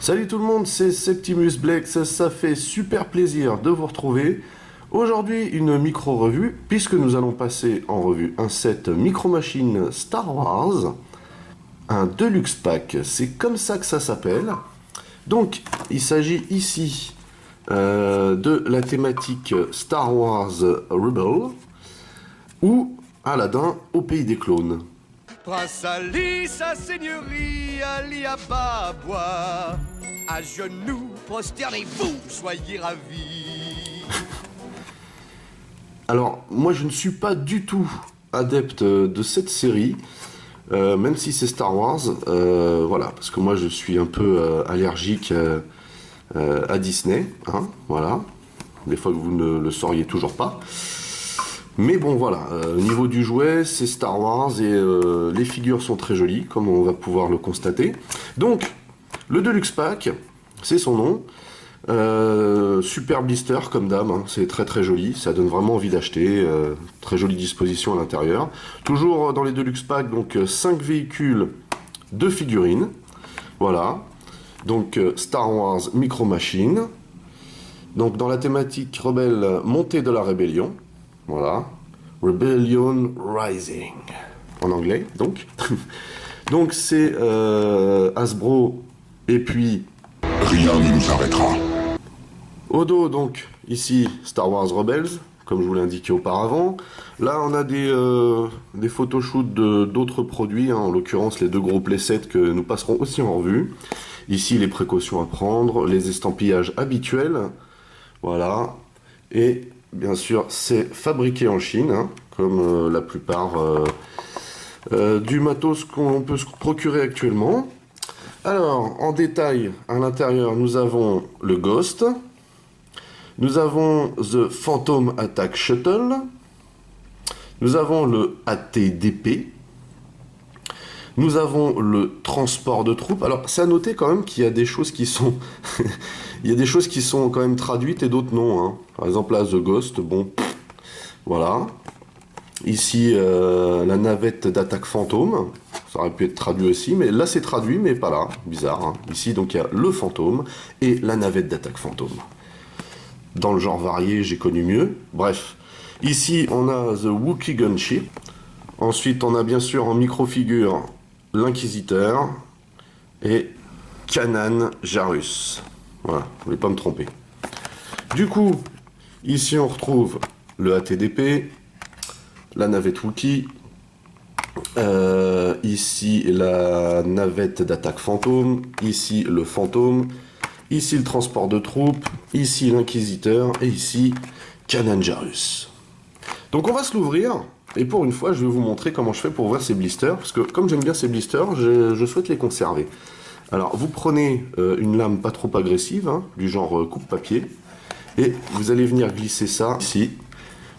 Salut tout le monde, c'est Septimus Blex, ça fait super plaisir de vous retrouver. Aujourd'hui, une micro-revue, puisque nous allons passer en revue un set Micro Machines Star Wars, un Deluxe Pack, c'est comme ça que ça s'appelle. Donc, il s'agit ici de la thématique Star Wars Rebel, ou Aladdin au pays des clones. Prince Ali, sa seigneurie, Ali Ababois. À genoux, prosternez-vous, soyez ravis. Alors, moi je ne suis pas du tout adepte de cette série, même si c'est Star Wars, voilà, parce que moi je suis un peu allergique à Disney, hein, voilà, des fois que vous ne le sauriez toujours pas. Mais bon voilà, au niveau du jouet, c'est Star Wars et les figures sont très jolies, comme on va pouvoir le constater. Donc, le Deluxe Pack, c'est son nom. Super blister comme d'hab, hein, c'est très très joli, ça donne vraiment envie d'acheter, très jolie disposition à l'intérieur. Toujours dans les Deluxe Pack, donc 5 véhicules, 2 figurines, voilà. Donc Star Wars Micro Machines. Donc dans la thématique rebelle, montée de la rébellion. Voilà, Rebellion Rising, en anglais, donc. Donc c'est Hasbro, et puis... Rien ne nous arrêtera. Au dos, donc, ici, Star Wars Rebels, comme je vous l'ai indiqué auparavant. Là, on a des photoshoots d'autres produits, hein, en l'occurrence les 2 gros playsets que nous passerons aussi en revue. Ici, les précautions à prendre, les estampillages habituels, voilà, et... Bien sûr, c'est fabriqué en Chine, hein, comme la plupart du matos qu'on peut se procurer actuellement. Alors, en détail, à l'intérieur, nous avons le Ghost, nous avons The Phantom Attack Shuttle, nous avons le ATDP, nous avons le transport de troupes. Alors, c'est à noter quand même qu'il y a des choses qui sont... Il y a des choses qui sont quand même traduites et d'autres non. Hein. Par exemple, là, The Ghost, bon, voilà. Ici, la navette d'attaque fantôme. Ça aurait pu être traduit aussi, mais là, c'est traduit, mais pas là. Bizarre. Hein. Ici, donc, il y a le fantôme et la navette d'attaque fantôme. Dans le genre varié, j'ai connu mieux. Bref. Ici, on a The Wookiee Gunship. Ensuite, on a bien sûr en micro-figure l'Inquisiteur et Kanan Jarrus. Voilà, je voulais pas me tromper. Du coup, ici on retrouve le ATDP, la navette Wookiee, ici la navette d'attaque fantôme, ici le fantôme, ici le transport de troupes, ici l'Inquisiteur et ici Kanan Jarrus. Donc on va se l'ouvrir. Et pour une fois, je vais vous montrer comment je fais pour ouvrir ces blisters, parce que comme j'aime bien ces blisters, je souhaite les conserver. Alors, vous prenez une lame pas trop agressive, hein, du genre coupe-papier, et vous allez venir glisser ça ici,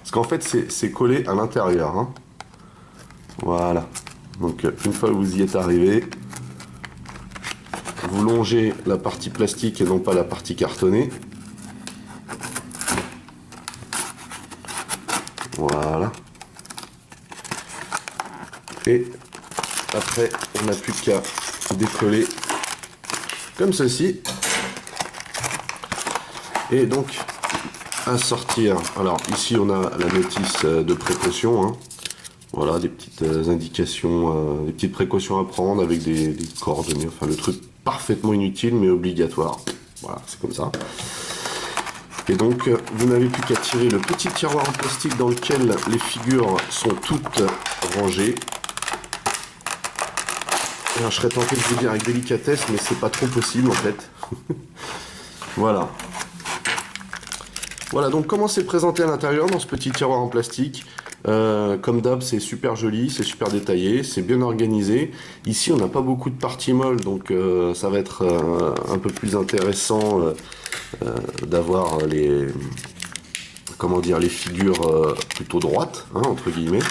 parce qu'en fait, c'est collé à l'intérieur. Hein. Voilà. Donc, une fois que vous y êtes arrivé, vous longez la partie plastique et non pas la partie cartonnée. Voilà. Et après, on n'a plus qu'à décoller comme ceci. Et donc, à sortir. Alors, ici, on a la notice de précaution. Hein. Voilà, des petites indications, des petites précautions à prendre avec des coordonnées. Enfin, le truc parfaitement inutile, mais obligatoire. Voilà, c'est comme ça. Et donc, vous n'avez plus qu'à tirer le petit tiroir en plastique dans lequel les figures sont toutes rangées. Alors, je serais tenté de vous dire avec délicatesse, mais c'est pas trop possible en fait. Voilà. Voilà, donc comment c'est présenté à l'intérieur dans ce petit tiroir en plastique. Comme d'hab, c'est super joli, c'est super détaillé, c'est bien organisé. Ici, on n'a pas beaucoup de parties molles, donc ça va être un peu plus intéressant d'avoir les, comment dire, les figures plutôt droites, hein, entre guillemets.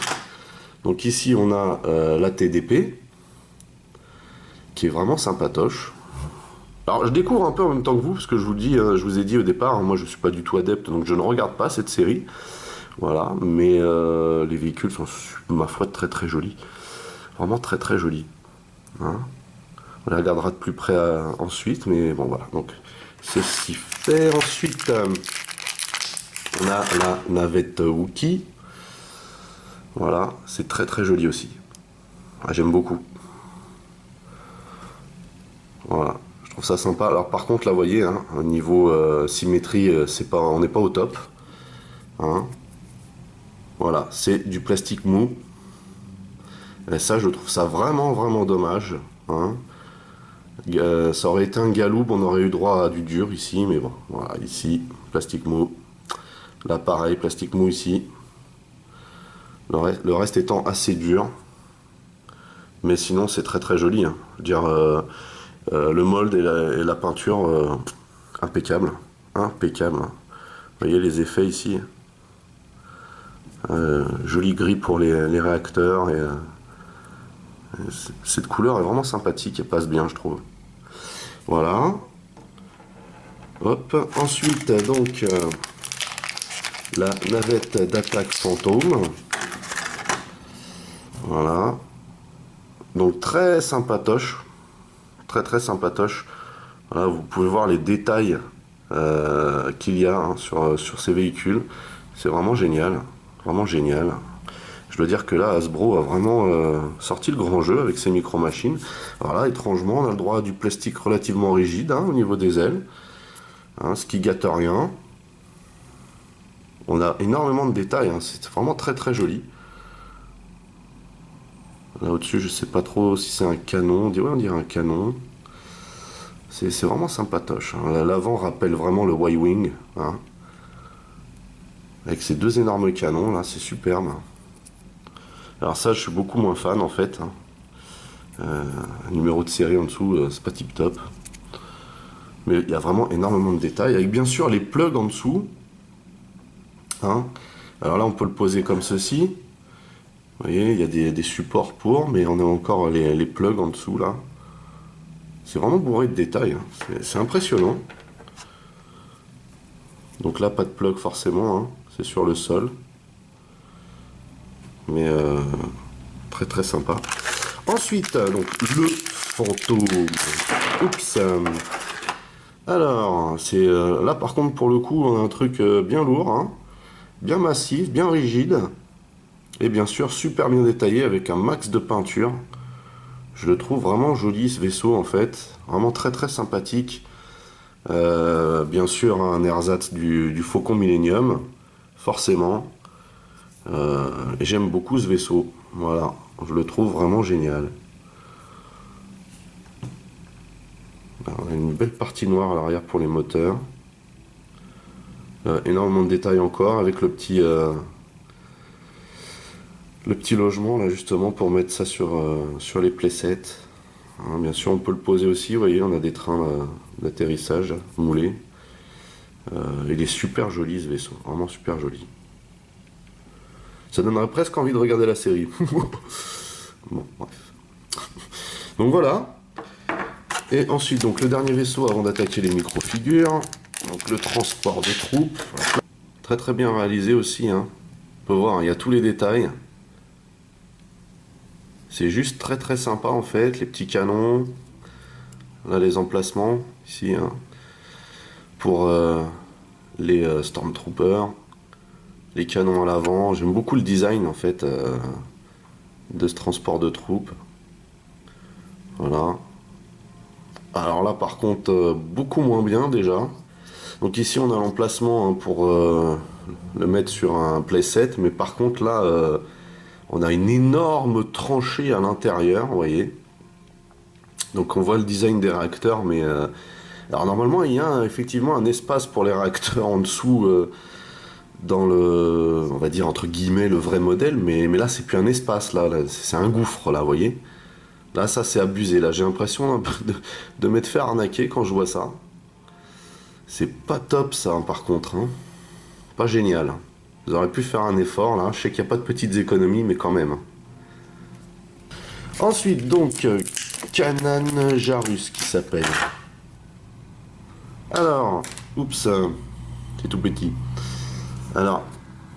Donc ici, on a la TDP, qui est vraiment sympatoche. Alors je découvre un peu en même temps que vous, parce que je vous ai dit au départ, hein, moi je suis pas du tout adepte, donc je ne regarde pas cette série. Voilà, mais les véhicules sont, ma foi, très très jolis. Vraiment très très jolis. Hein. On les regardera de plus près ensuite, mais bon voilà, donc ceci fait. Ensuite, on a la navette Wookie. Voilà, c'est très très joli aussi. Ah, j'aime beaucoup. Voilà, je trouve ça sympa. Alors par contre, là, vous voyez, hein, au niveau symétrie, on n'est pas au top. Hein. Voilà, c'est du plastique mou. Et ça, je trouve ça vraiment vraiment dommage. Hein. Ça aurait été un Galoob, on aurait eu droit à du dur ici, mais bon, voilà, ici, plastique mou. Là, pareil, plastique mou ici. Le reste étant assez dur. Mais sinon, c'est très très joli. Hein. Je veux dire, le mold et la peinture, impeccable. Impeccable. Vous voyez les effets ici. Joli gris pour les réacteurs. Et, cette couleur est vraiment sympathique et passe bien, je trouve. Voilà. Hop. Ensuite, donc, la navette d'attaque fantôme. Voilà. Donc, très sympatoche. Très très sympatoche. Voilà, vous pouvez voir les détails qu'il y a hein, sur ces véhicules. C'est vraiment génial. Vraiment génial. Je dois dire que là, Hasbro a vraiment sorti le grand jeu avec ses micro-machines. Voilà, étrangement, on a le droit à du plastique relativement rigide hein, au niveau des ailes. Hein, ce qui gâte rien. On a énormément de détails. Hein, c'est vraiment très très joli. Là au-dessus, je sais pas trop si c'est un canon. On dirait un canon. C'est vraiment sympatoche. Hein. L'avant rappelle vraiment le Y-Wing. Hein. Avec ces deux énormes canons, là, c'est superbe. Alors ça, je suis beaucoup moins fan, en fait. Un numéro de série en dessous, c'est pas tip top. Mais il y a vraiment énormément de détails. Avec bien sûr les plugs en dessous. Hein. Alors là, on peut le poser comme ceci. Vous voyez, il y a des supports pour, mais on a encore les plugs en dessous, là. C'est vraiment bourré de détails. Hein. C'est impressionnant. Donc là, pas de plug forcément. Hein. C'est sur le sol. Mais très très sympa. Ensuite, donc le fantôme. Oups. Alors, c'est là par contre pour le coup, on a un truc bien lourd, hein, bien massif, bien rigide. Et bien sûr, super bien détaillé avec un max de peinture. Je le trouve vraiment joli ce vaisseau en fait. Vraiment très très sympathique. Bien sûr, un ersatz du Faucon Millenium. Forcément. Et j'aime beaucoup ce vaisseau. Voilà. Je le trouve vraiment génial. Alors, on a une belle partie noire à l'arrière pour les moteurs. Énormément de détails encore avec le petit logement là justement pour mettre ça sur les playsets. Hein, bien sûr on peut le poser aussi, vous voyez on a des trains d'atterrissage moulés. Il est super joli ce vaisseau, vraiment super joli. Ça donnerait presque envie de regarder la série. Bon bref. Donc voilà. Et ensuite donc le dernier vaisseau avant d'attaquer les micro-figures. Donc le transport des troupes. Très très bien réalisé aussi. Hein. On peut voir, il y a tous les détails. C'est juste très très sympa en fait, les petits canons, là les emplacements ici hein, pour les Stormtroopers, les canons à l'avant. J'aime beaucoup le design en fait de ce transport de troupes. Voilà. Alors là par contre beaucoup moins bien déjà. Donc ici on a l'emplacement hein, pour le mettre sur un playset, mais par contre là on a une énorme tranchée à l'intérieur, vous voyez. Donc on voit le design des réacteurs, mais alors normalement il y a effectivement un espace pour les réacteurs en dessous dans le, on va dire entre guillemets le vrai modèle, mais là c'est plus un espace là c'est un gouffre là, vous voyez. Là ça c'est abusé, là j'ai l'impression un peu de m'être fait arnaquer quand je vois ça. C'est pas top ça hein, par contre, hein. Pas génial. Vous auriez pu faire un effort là, je sais qu'il n'y a pas de petites économies mais quand même. Ensuite donc Kanan Jarrus qui s'appelle. Alors, oups, c'est tout petit. Alors,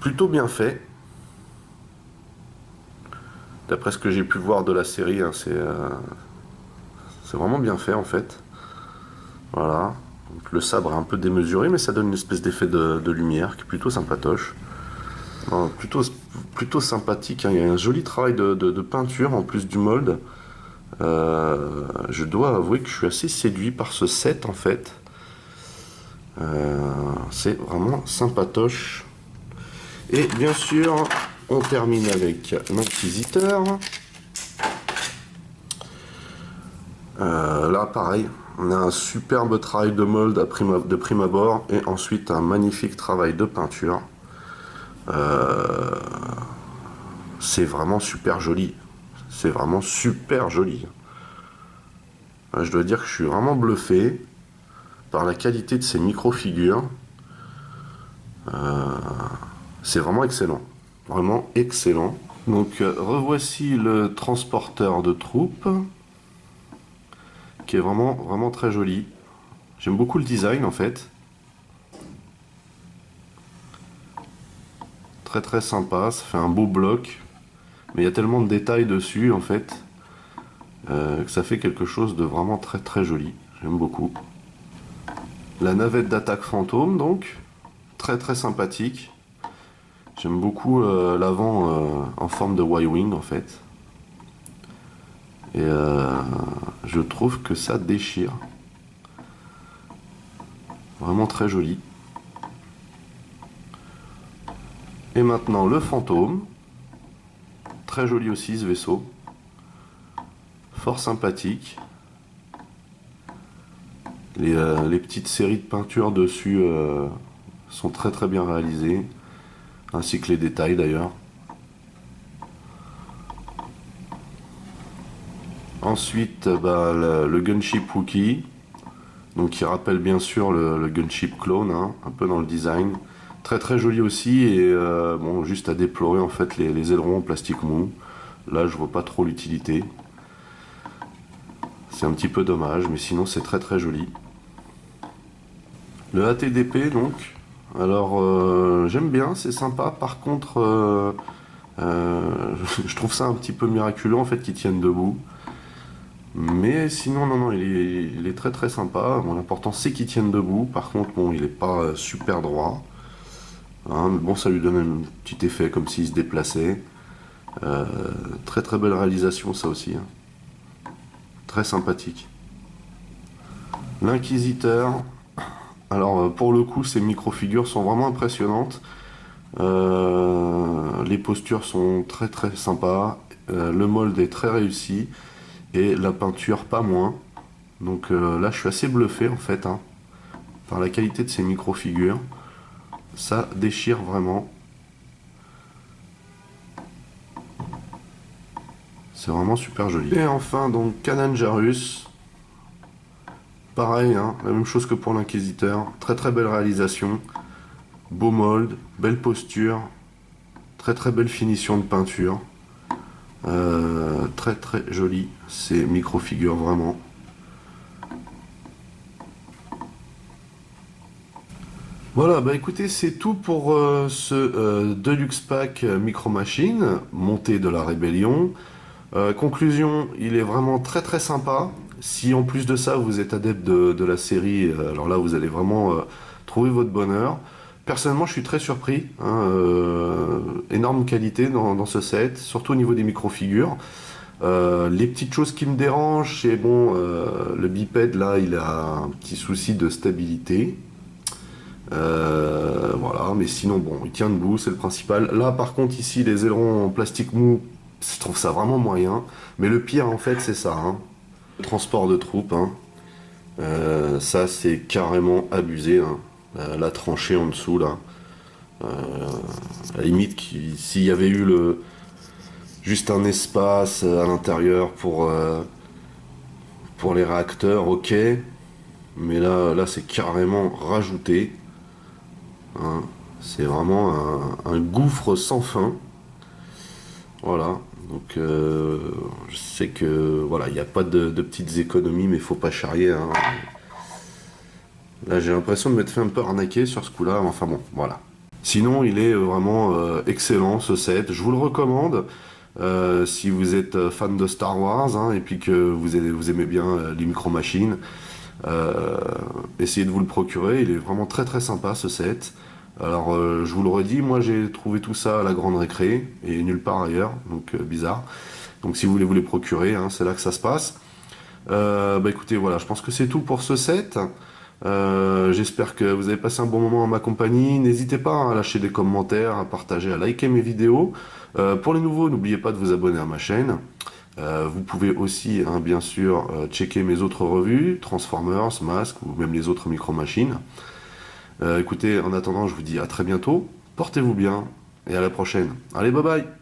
plutôt bien fait. D'après ce que j'ai pu voir de la série, hein, C'est vraiment bien fait en fait. Voilà. Donc, le sabre est un peu démesuré, mais ça donne une espèce d'effet de lumière qui est plutôt sympatoche. Non, plutôt sympathique, hein. Il y a un joli travail de peinture en plus du mold. Je dois avouer que je suis assez séduit par ce set en fait. C'est vraiment sympatoche. Et bien sûr, on termine avec l'Inquisiteur. Là, pareil, on a un superbe travail de mold de prime abord et ensuite un magnifique travail de peinture. C'est vraiment super joli. C'est vraiment super joli. Je dois dire que je suis vraiment bluffé par la qualité de ces micro-figures. C'est vraiment excellent. Vraiment excellent. Donc revoici le transporteur de troupes qui est vraiment très joli. J'aime beaucoup le design en fait. Très sympa, ça fait un beau bloc. Mais il y a tellement de détails dessus en fait que ça fait quelque chose de vraiment très joli. J'aime beaucoup. La navette d'attaque fantôme donc. Très sympathique. J'aime beaucoup l'avant en forme de Y-Wing en fait. Et je trouve que ça déchire. Vraiment très joli. Et maintenant le fantôme. Très joli aussi ce vaisseau. Fort sympathique. Les petites séries de peintures dessus sont très bien réalisées. Ainsi que les détails d'ailleurs. Ensuite, le gunship Wookiee, donc qui rappelle bien sûr le gunship clone, hein, un peu dans le design. Très joli aussi et bon, juste à déplorer en fait les ailerons en plastique mou. Là, je vois pas trop l'utilité. C'est un petit peu dommage, mais sinon c'est très joli. Le ATDP donc. Alors j'aime bien, c'est sympa. Par contre, je trouve ça un petit peu miraculeux en fait qu'ils tiennent debout. Mais sinon, non, il est très sympa. Bon, l'important c'est qu'il tienne debout. Par contre, bon, il est pas super droit. Hein, mais bon, ça lui donne un petit effet comme s'il se déplaçait. Très belle réalisation, ça aussi. Hein. Très sympathique. L'Inquisiteur. Alors, pour le coup, ces micro-figures sont vraiment impressionnantes. Les postures sont très sympas. Le mold est très réussi. Et la peinture pas moins. Donc là je suis assez bluffé en fait hein, par la qualité de ces micro-figures. Ça déchire vraiment. C'est vraiment super joli. Et enfin donc Kanan Jarrus. Pareil, hein, la même chose que pour l'Inquisiteur. Très belle réalisation. Beau mold, belle posture. Très belle finition de peinture. Très joli ces micro-figures vraiment. Voilà, bah écoutez, c'est tout pour ce Deluxe Pack Micro Machine, montée de la Rébellion. Conclusion, il est vraiment très sympa. Si en plus de ça vous êtes adepte de la série, alors là vous allez vraiment trouver votre bonheur. Personnellement, je suis très surpris. Hein, énorme qualité dans ce set, surtout au niveau des micro-figures. Les petites choses qui me dérangent, c'est bon, le bipède là, il a un petit souci de stabilité. Voilà, mais sinon, bon, il tient debout, c'est le principal. Là, par contre, ici, les ailerons en plastique mou, je trouve ça vraiment moyen. Mais le pire, en fait, c'est ça. Hein. Le transport de troupes, hein. Ça, c'est carrément abusé. Hein. La tranchée en dessous là. À la limite, s'il y avait eu juste un espace à l'intérieur pour les réacteurs, ok. Mais là c'est carrément rajouté. Hein. C'est vraiment un gouffre sans fin. Voilà. Donc je sais que voilà, il n'y a pas de petites économies, mais il faut pas charrier. Hein. Là, j'ai l'impression de m'être fait un peu arnaquer sur ce coup-là. Enfin bon, voilà. Sinon, il est vraiment excellent, ce set. Je vous le recommande. Si vous êtes fan de Star Wars hein, et puis que vous aimez bien les micro-machines, essayez de vous le procurer. Il est vraiment très très sympa ce set. Alors je vous le redis, moi j'ai trouvé tout ça à la Grande Récré et nulle part ailleurs, donc bizarre. Donc si vous voulez vous les procurer, hein, c'est là que ça se passe. Écoutez, voilà, je pense que c'est tout pour ce set. J'espère que vous avez passé un bon moment en ma compagnie. N'hésitez pas hein, à lâcher des commentaires, à partager, à liker mes vidéos. Pour les nouveaux, n'oubliez pas de vous abonner à ma chaîne. Vous pouvez aussi, hein, bien sûr, checker mes autres revues, Transformers, Mask ou même les autres micro-machines. Écoutez, en attendant, je vous dis à très bientôt. Portez-vous bien et à la prochaine. Allez, bye bye!